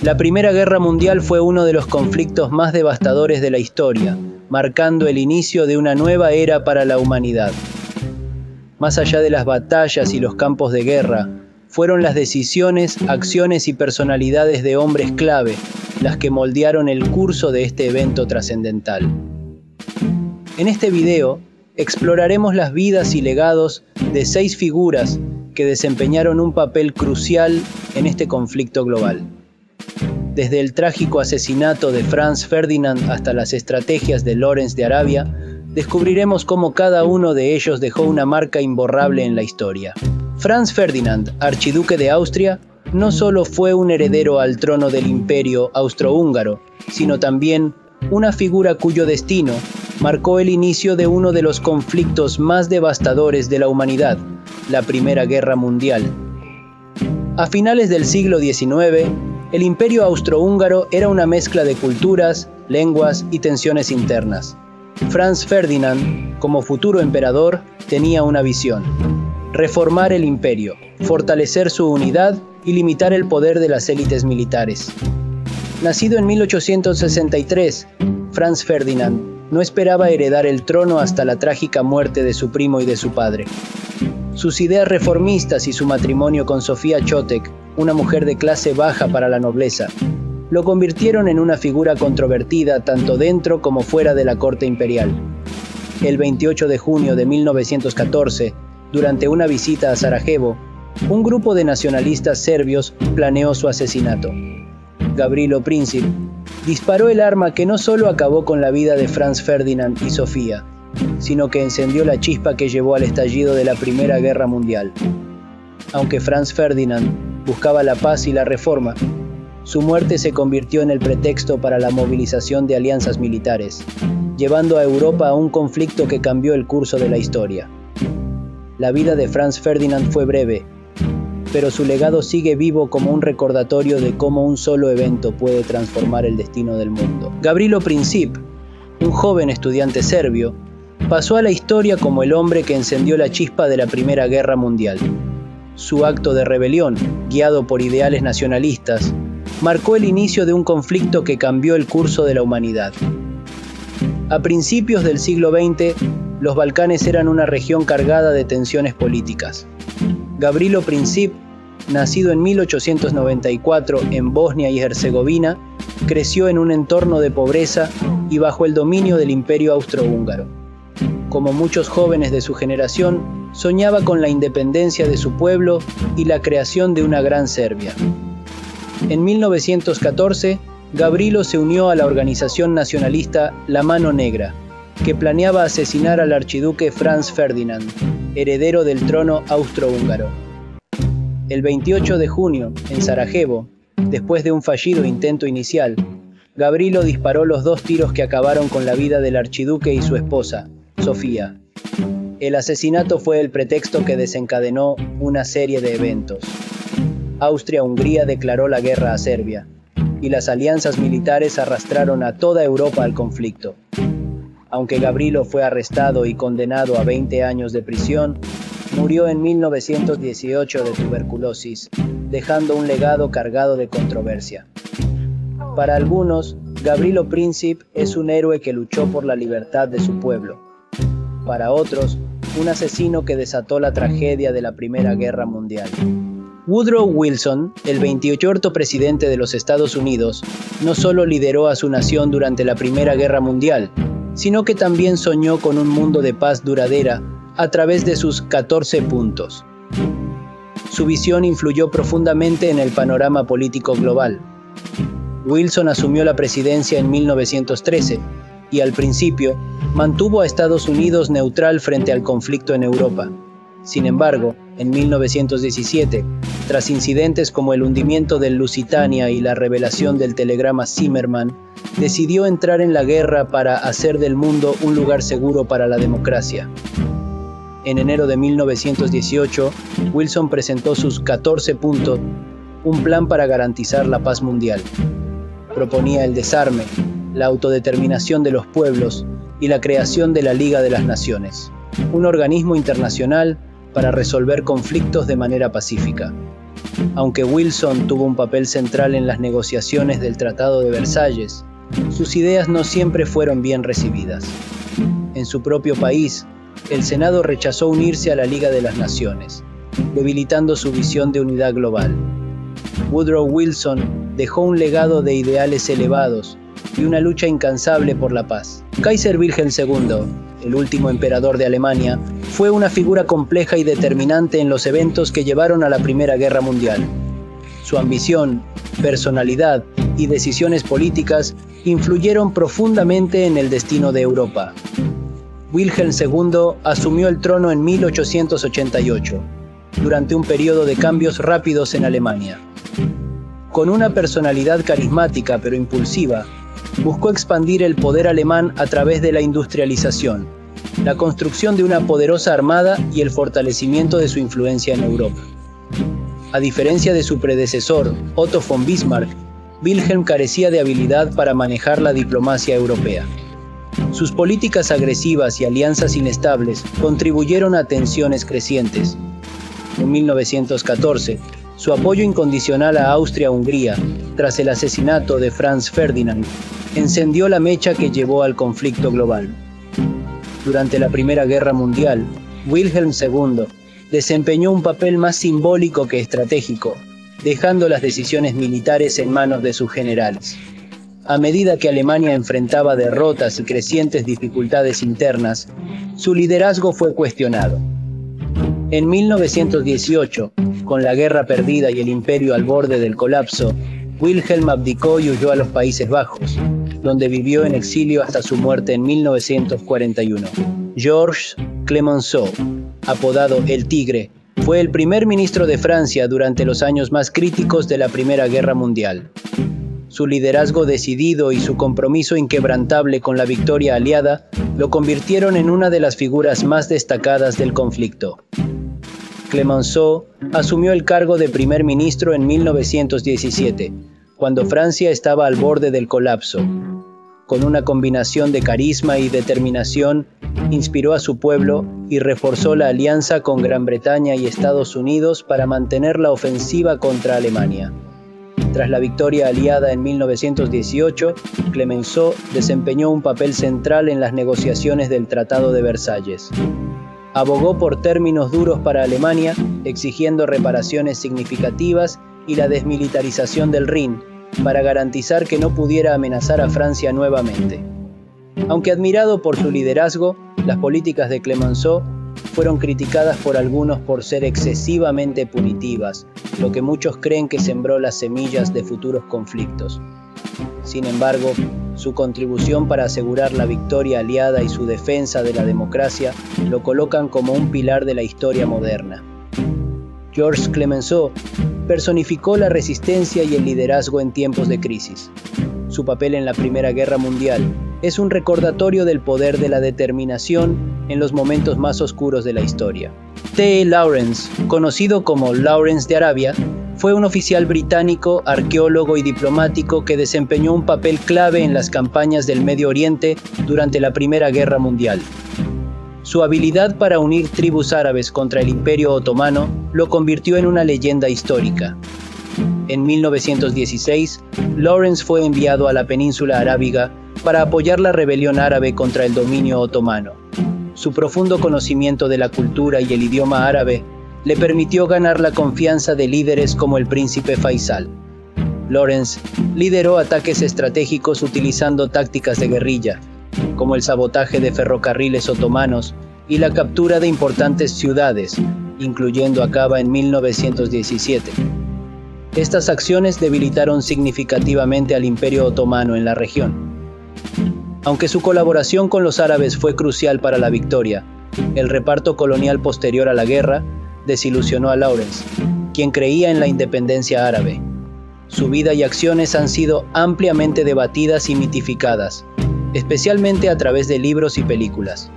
La Primera Guerra Mundial fue uno de los conflictos más devastadores de la historia, marcando el inicio de una nueva era para la humanidad. Más allá de las batallas y los campos de guerra, fueron las decisiones, acciones y personalidades de hombres clave las que moldearon el curso de este evento trascendental. En este video, exploraremos las vidas y legados de 6 figuras que desempeñaron un papel crucial en este conflicto global. Desde el trágico asesinato de Franz Ferdinand hasta las estrategias de Lawrence de Arabia, descubriremos cómo cada uno de ellos dejó una marca imborrable en la historia. Franz Ferdinand, archiduque de Austria, no solo fue un heredero al trono del Imperio Austrohúngaro, sino también una figura cuyo destino marcó el inicio de uno de los conflictos más devastadores de la humanidad, la Primera Guerra Mundial. A finales del siglo XIX, el Imperio Austrohúngaro era una mezcla de culturas, lenguas y tensiones internas. Franz Ferdinand, como futuro emperador, tenía una visión: reformar el imperio, fortalecer su unidad y limitar el poder de las élites militares. Nacido en 1863, Franz Ferdinand no esperaba heredar el trono hasta la trágica muerte de su primo y de su padre. Sus ideas reformistas y su matrimonio con Sofía Chotek, una mujer de clase baja para la nobleza, lo convirtieron en una figura controvertida tanto dentro como fuera de la corte imperial. El 28 de junio de 1914, durante una visita a Sarajevo, un grupo de nacionalistas serbios planeó su asesinato. Gavrilo Princip disparó el arma que no solo acabó con la vida de Franz Ferdinand y Sofía, sino que encendió la chispa que llevó al estallido de la Primera Guerra Mundial. Aunque Franz Ferdinand buscaba la paz y la reforma, su muerte se convirtió en el pretexto para la movilización de alianzas militares, llevando a Europa a un conflicto que cambió el curso de la historia. La vida de Franz Ferdinand fue breve, pero su legado sigue vivo como un recordatorio de cómo un solo evento puede transformar el destino del mundo. Gavrilo Princip, un joven estudiante serbio, pasó a la historia como el hombre que encendió la chispa de la Primera Guerra Mundial. Su acto de rebelión, guiado por ideales nacionalistas, marcó el inicio de un conflicto que cambió el curso de la humanidad. A principios del siglo XX, los Balcanes eran una región cargada de tensiones políticas. Gavrilo Princip, nacido en 1894 en Bosnia y Herzegovina, creció en un entorno de pobreza y bajo el dominio del Imperio Austrohúngaro. Como muchos jóvenes de su generación, soñaba con la independencia de su pueblo y la creación de una gran Serbia. En 1914, Gavrilo se unió a la organización nacionalista La Mano Negra, que planeaba asesinar al archiduque Franz Ferdinand, heredero del trono austrohúngaro. El 28 de junio, en Sarajevo, después de un fallido intento inicial, Gavrilo disparó los 2 tiros que acabaron con la vida del archiduque y su esposa, Sofía. El asesinato fue el pretexto que desencadenó una serie de eventos. Austria-Hungría declaró la guerra a Serbia, y las alianzas militares arrastraron a toda Europa al conflicto. Aunque Gavrilo fue arrestado y condenado a 20 años de prisión, murió en 1918 de tuberculosis, dejando un legado cargado de controversia. Para algunos, Gavrilo Princip es un héroe que luchó por la libertad de su pueblo. Para otros, un asesino que desató la tragedia de la Primera Guerra Mundial. Woodrow Wilson, el 28º presidente de los Estados Unidos, no solo lideró a su nación durante la Primera Guerra Mundial, sino que también soñó con un mundo de paz duradera a través de sus 14 puntos. Su visión influyó profundamente en el panorama político global. Wilson asumió la presidencia en 1913 y al principio mantuvo a Estados Unidos neutral frente al conflicto en Europa. Sin embargo, en 1917, tras incidentes como el hundimiento del Lusitania y la revelación del telegrama Zimmermann, decidió entrar en la guerra para hacer del mundo un lugar seguro para la democracia. En enero de 1918, Wilson presentó sus 14 puntos, un plan para garantizar la paz mundial. Proponía el desarme, la autodeterminación de los pueblos y la creación de la Liga de las Naciones, un organismo internacional para resolver conflictos de manera pacífica. Aunque Wilson tuvo un papel central en las negociaciones del Tratado de Versalles, sus ideas no siempre fueron bien recibidas. En su propio país, el Senado rechazó unirse a la Liga de las Naciones, debilitando su visión de unidad global. Woodrow Wilson dejó un legado de ideales elevados y una lucha incansable por la paz. Kaiser Wilhelm II, el último emperador de Alemania, fue una figura compleja y determinante en los eventos que llevaron a la Primera Guerra Mundial. Su ambición, personalidad y decisiones políticas influyeron profundamente en el destino de Europa. Wilhelm II asumió el trono en 1888, durante un periodo de cambios rápidos en Alemania. Con una personalidad carismática pero impulsiva, buscó expandir el poder alemán a través de la industrialización, la construcción de una poderosa armada y el fortalecimiento de su influencia en Europa. A diferencia de su predecesor, Otto von Bismarck, Wilhelm carecía de habilidad para manejar la diplomacia europea. Sus políticas agresivas y alianzas inestables contribuyeron a tensiones crecientes. En 1914, su apoyo incondicional a Austria-Hungría, tras el asesinato de Franz Ferdinand, encendió la mecha que llevó al conflicto global. Durante la Primera Guerra Mundial, Wilhelm II desempeñó un papel más simbólico que estratégico, dejando las decisiones militares en manos de sus generales. A medida que Alemania enfrentaba derrotas y crecientes dificultades internas, su liderazgo fue cuestionado. En 1918, con la guerra perdida y el imperio al borde del colapso, Wilhelm abdicó y huyó a los Países Bajos, donde vivió en exilio hasta su muerte en 1941. Georges Clemenceau, apodado El Tigre, fue el primer ministro de Francia durante los años más críticos de la Primera Guerra Mundial. Su liderazgo decidido y su compromiso inquebrantable con la victoria aliada lo convirtieron en una de las figuras más destacadas del conflicto. Clemenceau asumió el cargo de primer ministro en 1917, cuando Francia estaba al borde del colapso. Con una combinación de carisma y determinación, inspiró a su pueblo y reforzó la alianza con Gran Bretaña y Estados Unidos para mantener la ofensiva contra Alemania. Tras la victoria aliada en 1918, Clemenceau desempeñó un papel central en las negociaciones del Tratado de Versalles. Abogó por términos duros para Alemania, exigiendo reparaciones significativas y la desmilitarización del Rin, para garantizar que no pudiera amenazar a Francia nuevamente. Aunque admirado por su liderazgo, las políticas de Clemenceau fueron criticadas por algunos por ser excesivamente punitivas, lo que muchos creen que sembró las semillas de futuros conflictos. Sin embargo, su contribución para asegurar la victoria aliada y su defensa de la democracia lo colocan como un pilar de la historia moderna. Georges Clemenceau personificó la resistencia y el liderazgo en tiempos de crisis. Su papel en la Primera Guerra Mundial es un recordatorio del poder de la determinación en los momentos más oscuros de la historia. T. Lawrence, conocido como Lawrence de Arabia, fue un oficial británico, arqueólogo y diplomático que desempeñó un papel clave en las campañas del Medio Oriente durante la Primera Guerra Mundial. Su habilidad para unir tribus árabes contra el Imperio Otomano lo convirtió en una leyenda histórica. En 1916, Lawrence fue enviado a la península arábiga para apoyar la rebelión árabe contra el dominio otomano. Su profundo conocimiento de la cultura y el idioma árabe le permitió ganar la confianza de líderes como el príncipe Faisal. Lawrence lideró ataques estratégicos utilizando tácticas de guerrilla, como el sabotaje de ferrocarriles otomanos y la captura de importantes ciudades, incluyendo Aqaba en 1917. Estas acciones debilitaron significativamente al Imperio Otomano en la región. Aunque su colaboración con los árabes fue crucial para la victoria, el reparto colonial posterior a la guerra desilusionó a Lawrence, quien creía en la independencia árabe. Su vida y acciones han sido ampliamente debatidas y mitificadas, especialmente a través de libros y películas.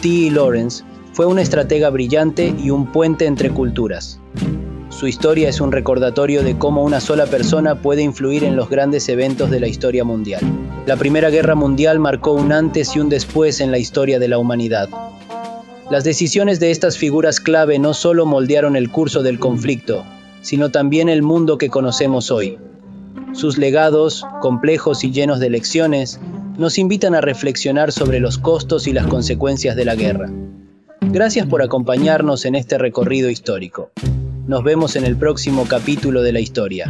T. Lawrence fue un estratega brillante y un puente entre culturas. Su historia es un recordatorio de cómo una sola persona puede influir en los grandes eventos de la historia mundial. La Primera Guerra Mundial marcó un antes y un después en la historia de la humanidad. Las decisiones de estas figuras clave no solo moldearon el curso del conflicto, sino también el mundo que conocemos hoy. Sus legados, complejos y llenos de lecciones, nos invitan a reflexionar sobre los costos y las consecuencias de la guerra. Gracias por acompañarnos en este recorrido histórico. Nos vemos en el próximo capítulo de la historia.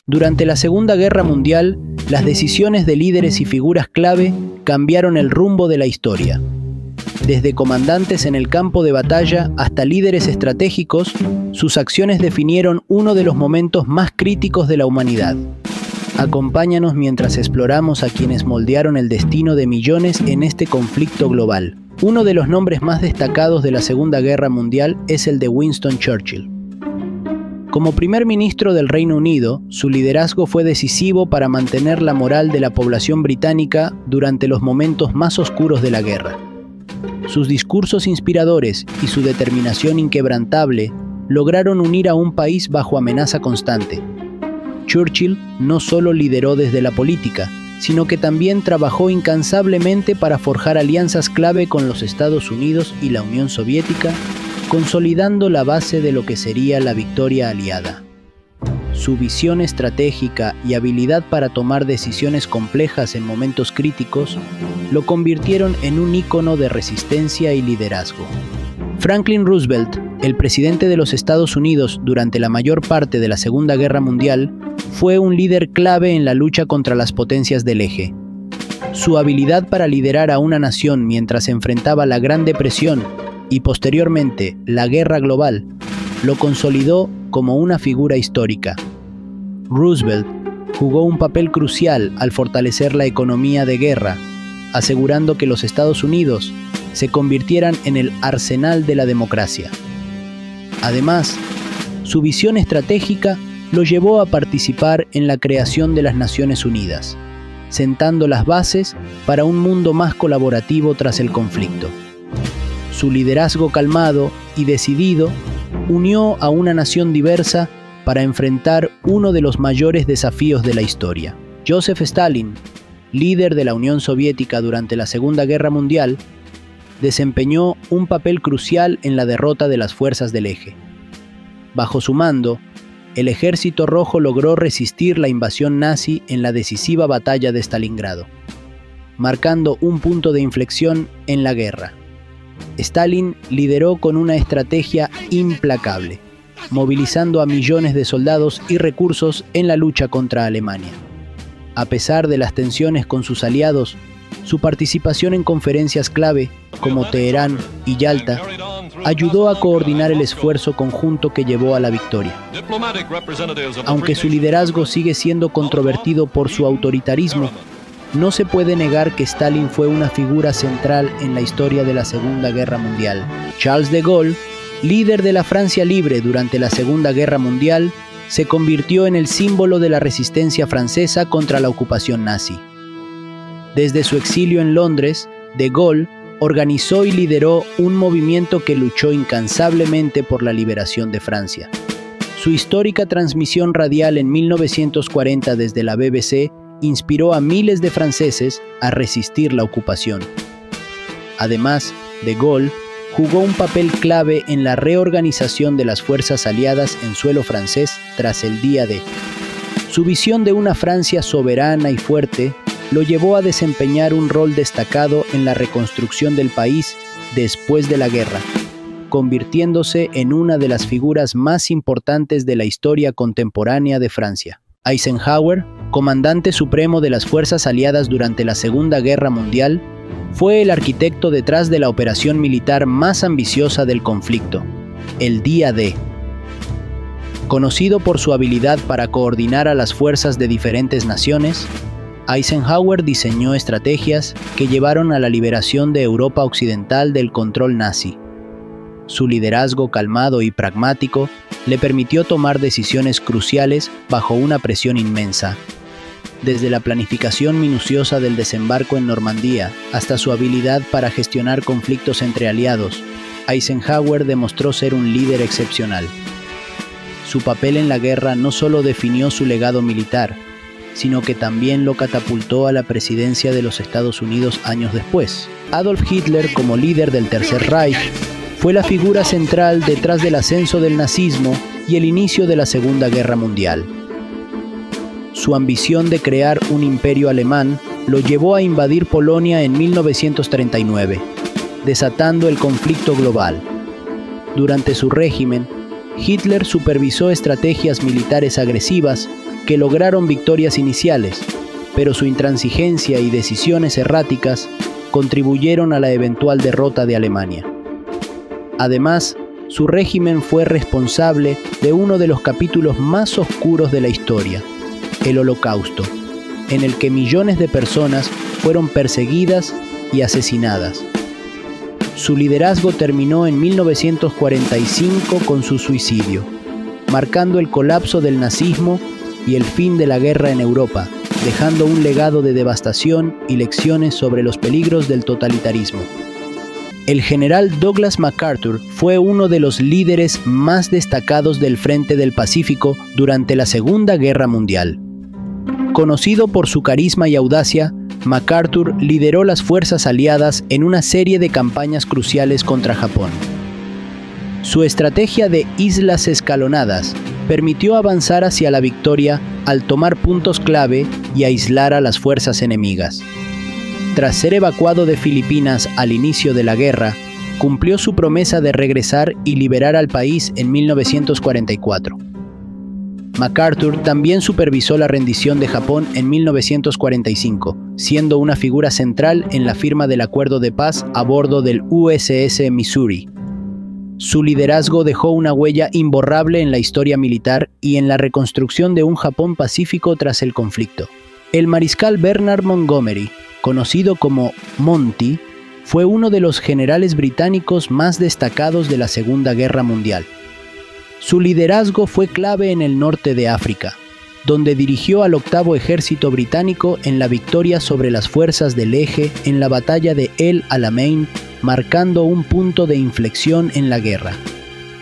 Durante la Segunda Guerra Mundial, las decisiones de líderes y figuras clave cambiaron el rumbo de la historia. Desde comandantes en el campo de batalla hasta líderes estratégicos, sus acciones definieron uno de los momentos más críticos de la humanidad. Acompáñanos mientras exploramos a quienes moldearon el destino de millones en este conflicto global. Uno de los nombres más destacados de la Segunda Guerra Mundial es el de Winston Churchill. Como primer ministro del Reino Unido, su liderazgo fue decisivo para mantener la moral de la población británica durante los momentos más oscuros de la guerra. Sus discursos inspiradores y su determinación inquebrantable lograron unir a un país bajo amenaza constante. Churchill no solo lideró desde la política, sino que también trabajó incansablemente para forjar alianzas clave con los Estados Unidos y la Unión Soviética, consolidando la base de lo que sería la victoria aliada. Su visión estratégica y habilidad para tomar decisiones complejas en momentos críticos lo convirtieron en un ícono de resistencia y liderazgo. Franklin Roosevelt, el presidente de los Estados Unidos durante la mayor parte de la Segunda Guerra Mundial, fue un líder clave en la lucha contra las potencias del eje. Su habilidad para liderar a una nación mientras enfrentaba la Gran Depresión y posteriormente la Guerra Global lo consolidó como una figura histórica. Roosevelt jugó un papel crucial al fortalecer la economía de guerra, asegurando que los Estados Unidos se convirtieran en el arsenal de la democracia. Además, su visión estratégica lo llevó a participar en la creación de las Naciones Unidas, sentando las bases para un mundo más colaborativo tras el conflicto. Su liderazgo calmado y decidido unió a una nación diversa para enfrentar uno de los mayores desafíos de la historia. Joseph Stalin, líder de la Unión Soviética durante la Segunda Guerra Mundial, desempeñó un papel crucial en la derrota de las fuerzas del eje. Bajo su mando, el Ejército Rojo logró resistir la invasión nazi en la decisiva batalla de Stalingrado, marcando un punto de inflexión en la guerra. Stalin lideró con una estrategia implacable, movilizando a millones de soldados y recursos en la lucha contra Alemania. A pesar de las tensiones con sus aliados, su participación en conferencias clave, como Teherán y Yalta, ayudó a coordinar el esfuerzo conjunto que llevó a la victoria. Aunque su liderazgo sigue siendo controvertido por su autoritarismo, no se puede negar que Stalin fue una figura central en la historia de la Segunda Guerra Mundial. Charles de Gaulle, líder de la Francia libre durante la Segunda Guerra Mundial, se convirtió en el símbolo de la resistencia francesa contra la ocupación nazi. Desde su exilio en Londres, de Gaulle organizó y lideró un movimiento que luchó incansablemente por la liberación de Francia. Su histórica transmisión radial en 1940 desde la BBC inspiró a miles de franceses a resistir la ocupación. Además, de Gaulle jugó un papel clave en la reorganización de las fuerzas aliadas en suelo francés tras el Día D. Su visión de una Francia soberana y fuerte lo llevó a desempeñar un rol destacado en la reconstrucción del país después de la guerra, convirtiéndose en una de las figuras más importantes de la historia contemporánea de Francia. Eisenhower, comandante supremo de las fuerzas aliadas durante la Segunda Guerra Mundial, fue el arquitecto detrás de la operación militar más ambiciosa del conflicto, el Día D. Conocido por su habilidad para coordinar a las fuerzas de diferentes naciones, Eisenhower diseñó estrategias que llevaron a la liberación de Europa Occidental del control nazi. Su liderazgo calmado y pragmático le permitió tomar decisiones cruciales bajo una presión inmensa. Desde la planificación minuciosa del desembarco en Normandía hasta su habilidad para gestionar conflictos entre aliados, Eisenhower demostró ser un líder excepcional. Su papel en la guerra no solo definió su legado militar, sino que también lo catapultó a la presidencia de los Estados Unidos años después. Adolf Hitler, como líder del Tercer Reich, fue la figura central detrás del ascenso del nazismo y el inicio de la Segunda Guerra Mundial. Su ambición de crear un imperio alemán lo llevó a invadir Polonia en 1939, desatando el conflicto global. Durante su régimen, Hitler supervisó estrategias militares agresivas que lograron victorias iniciales, pero su intransigencia y decisiones erráticas contribuyeron a la eventual derrota de Alemania. Además, su régimen fue responsable de uno de los capítulos más oscuros de la historia, el Holocausto, en el que millones de personas fueron perseguidas y asesinadas. Su liderazgo terminó en 1945 con su suicidio, marcando el colapso del nazismo y el fin de la guerra en Europa, dejando un legado de devastación y lecciones sobre los peligros del totalitarismo. El general Douglas MacArthur fue uno de los líderes más destacados del Frente del Pacífico durante la Segunda Guerra Mundial. Conocido por su carisma y audacia, MacArthur lideró las fuerzas aliadas en una serie de campañas cruciales contra Japón. Su estrategia de islas escalonadas permitió avanzar hacia la victoria al tomar puntos clave y aislar a las fuerzas enemigas. Tras ser evacuado de Filipinas al inicio de la guerra, cumplió su promesa de regresar y liberar al país en 1944. MacArthur también supervisó la rendición de Japón en 1945, siendo una figura central en la firma del acuerdo de paz a bordo del USS Missouri. Su liderazgo dejó una huella imborrable en la historia militar y en la reconstrucción de un Japón pacífico tras el conflicto. El mariscal Bernard Montgomery, conocido como Monty, fue uno de los generales británicos más destacados de la Segunda Guerra Mundial. Su liderazgo fue clave en el norte de África, donde dirigió al octavo ejército británico en la victoria sobre las fuerzas del Eje en la batalla de El Alamein, marcando un punto de inflexión en la guerra.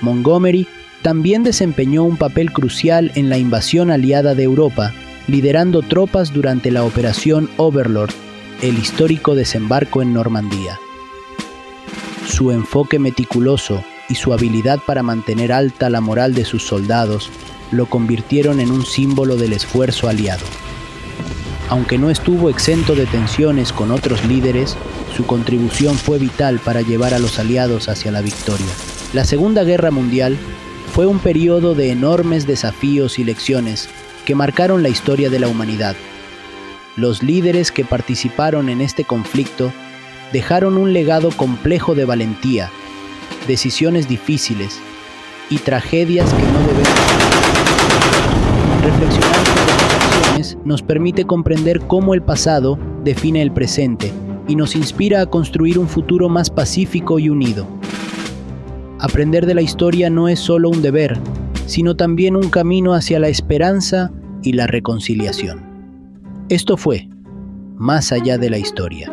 Montgomery también desempeñó un papel crucial en la invasión aliada de Europa, liderando tropas durante la Operación Overlord, el histórico desembarco en Normandía. Su enfoque meticuloso y su habilidad para mantener alta la moral de sus soldados lo convirtieron en un símbolo del esfuerzo aliado. Aunque no estuvo exento de tensiones con otros líderes, su contribución fue vital para llevar a los aliados hacia la victoria. La Segunda Guerra Mundial fue un periodo de enormes desafíos y lecciones que marcaron la historia de la humanidad. Los líderes que participaron en este conflicto dejaron un legado complejo de valentía, decisiones difíciles y tragedias que no debemos. Reflexionar sobre sus acciones nos permite comprender cómo el pasado define el presente y nos inspira a construir un futuro más pacífico y unido. Aprender de la historia no es solo un deber, sino también un camino hacia la esperanza y la reconciliación. Esto fue Más allá de la historia.